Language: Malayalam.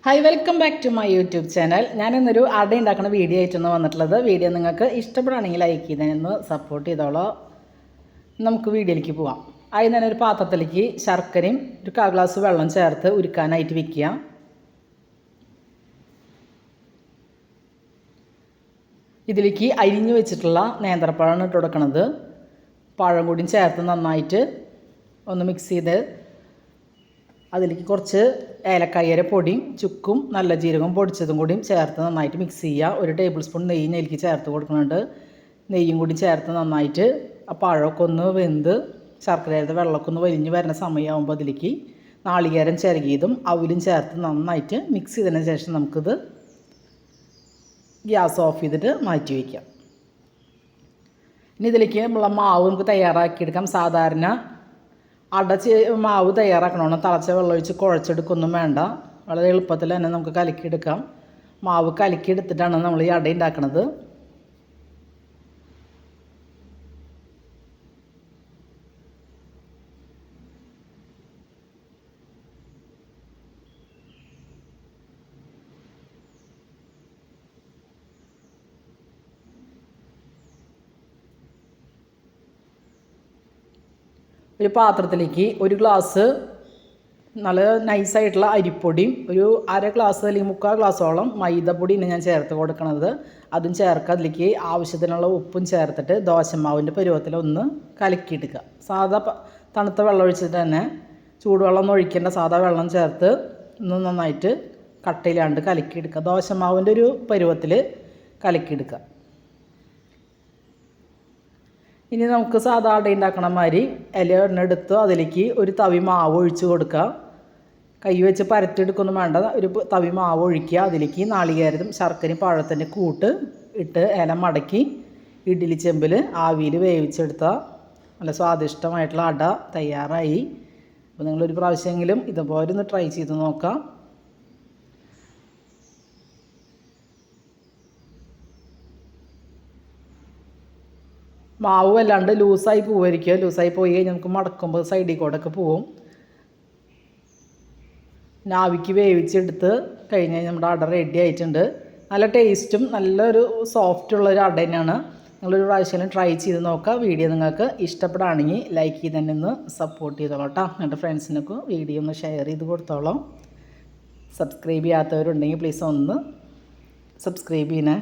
Hi, welcome back to my YouTube channel. ഞാനിന്നൊരു അട ഉണ്ടാക്കുന്ന വീഡിയോ ആയിട്ടാണ് വന്നിട്ടുള്ളത്. വീഡിയോ നിങ്ങൾക്ക് ഇഷ്ടപ്പെടുകയാണെങ്കിൽ ലൈക്ക് ചെയ്തതിനൊന്ന് സപ്പോർട്ട് ചെയ്തോളൂ. നമുക്ക് വീഡിയോയിലേക്ക് പോവാം. ആദ്യം തന്നെ ഒരു പാത്രത്തിലേക്ക് ശർക്കരയും ഒരു 1/4 ഗ്ലാസ് വെള്ളം ചേർത്ത് ഉരുക്കാനായിട്ട് വെക്കുക. ഇതിലേക്ക് അരിഞ്ഞു വെച്ചിട്ടുള്ള നേന്ത്രപ്പഴമാണ് ഇട്ട് കൊടുക്കുന്നത്. പഴം കൂടിയും ചേർത്ത് നന്നായിട്ട് ഒന്ന് മിക്സ് ചെയ്ത് അതിലേക്ക് കുറച്ച് ഏലക്കായയുടെ പൊടിയും ചുക്കും നല്ല ജീരകം പൊടിച്ചതും കൂടിയും ചേർത്ത് നന്നായിട്ട് മിക്സ് ചെയ്യുക. 1 ടേബിൾ സ്പൂൺ നെയ്യ് അതിലേക്ക് ചേർത്ത് കൊടുക്കുന്നുണ്ട്. നെയ്യും കൂടി ചേർത്ത് നന്നായിട്ട് ആ പഴമൊക്കെ ഒന്ന് വെന്ത് ശർക്കരയുടെ വെള്ളമൊക്കെ ഒന്ന് വലിഞ്ഞ് വരുന്ന സമയമാകുമ്പോൾ അതിലേക്ക് നാളികേരം ചിരകിയതും അവലും ചേർത്ത് നന്നായിട്ട് മിക്സ് ചെയ്തതിന് ശേഷം നമുക്കിത് ഗ്യാസ് ഓഫ് ചെയ്തിട്ട് മാറ്റി വയ്ക്കാം. ഇനി ഇതിലേക്ക് ഉള്ള മാവ് നമുക്ക് തയ്യാറാക്കിയെടുക്കാം. സാധാരണ മാവ് തയ്യാറാക്കണമെന്ന് തിളച്ച വെള്ളം ഒഴിച്ച് കുഴച്ചെടുക്കൊന്നും വേണ്ട. വളരെ എളുപ്പത്തിൽ തന്നെ നമുക്ക് കലക്കിയെടുക്കാം. മാവ് കലക്കിയെടുത്തിട്ടാണ് നമ്മൾ ഈ അട ഉണ്ടാക്കുന്നത്. ഒരു പാത്രത്തിലേക്ക് 1 ഗ്ലാസ് നല്ല നൈസായിട്ടുള്ള അരിപ്പൊടിയും ഒരു 1/2 ഗ്ലാസ് അല്ലെങ്കിൽ 3/4 ഗ്ലാസോളം മൈദപ്പൊടിയാണ് ഞാൻ ചേർത്ത് കൊടുക്കുന്നത്. അതും ചേർക്കുക. അതിലേക്ക് ആവശ്യത്തിനുള്ള ഉപ്പും ചേർത്തിട്ട് ദോശമാവിൻ്റെ പരുവത്തിൽ ഒന്ന് കലക്കിയെടുക്കുക. സാധാ തണുത്ത വെള്ളം ഒഴിച്ചിട്ട് തന്നെ ചൂടുവെള്ളം ഒന്നും ഒഴിക്കേണ്ട, സാധാ വെള്ളം ചേർത്ത് ഒന്ന് നന്നായിട്ട് കട്ടയിലാണ്ട് കലക്കിയെടുക്കുക. ദോശമാവിൻ്റെ ഒരു പരുവത്തിൽ കലക്കിയെടുക്കുക. ഇനി നമുക്ക് സാധാ അട ഉണ്ടാക്കണ മാതിരി ഇല എടുത്ത് അതിലേക്ക് ഒരു തവി മാവ് ഒഴിച്ച് കൊടുക്കുക. കൈ വെച്ച് പരത്തിയെടുക്കൊന്നും വേണ്ട. ഒരു തവി മാവ് ഒഴിക്കുക. അതിലേക്ക് നാളികേരവും ശർക്കരയും പഴത്തിൻ്റെ കൂട്ട് ഇട്ട് ഇല മടക്കി ഇഡ്ഡലി ചെമ്പിൽ ആവിയിൽ വേവിച്ചെടുത്ത നല്ല സ്വാദിഷ്ടമായിട്ടുള്ള അട തയ്യാറായി. അപ്പോൾ നിങ്ങളൊരു പ്രാവശ്യമെങ്കിലും ഇതുപോലെ ഒന്ന് ട്രൈ ചെയ്ത് നോക്കാം. മാവ് വല്ലാണ്ട് ലൂസായി പോവുമായിരിക്കും. ലൂസായി പോയി കഴിഞ്ഞാൽ നമുക്ക് മടക്കുമ്പോൾ സൈഡിൽ കൂടെയൊക്കെ പോവും. ആവിക്ക് വേവിച്ചെടുത്ത് കഴിഞ്ഞ് കഴിഞ്ഞാൽ നമ്മുടെ അട റെഡി ആയിട്ടുണ്ട്. നല്ല ടേസ്റ്റും നല്ലൊരു സോഫ്റ്റുള്ളൊരു അട തന്നെയാണ്. നിങ്ങളൊരു പ്രാവശ്യം ട്രൈ ചെയ്ത് നോക്കുക. വീഡിയോ നിങ്ങൾക്ക് ഇഷ്ടപ്പെടുകയാണെങ്കിൽ ലൈക്ക് ചെയ്ത് തന്നെ ഒന്ന് സപ്പോർട്ട് ചെയ്തോളൂ കേട്ടോ. നിങ്ങളുടെ ഫ്രണ്ട്സിനൊക്കെ വീഡിയോ ഒന്ന് ഷെയർ ചെയ്ത് കൊടുത്തോളാം. സബ്സ്ക്രൈബ് ചെയ്യാത്തവരുണ്ടെങ്കിൽ പ്ലീസ് ഒന്ന് സബ്സ്ക്രൈബ് ചെയ്യണേ.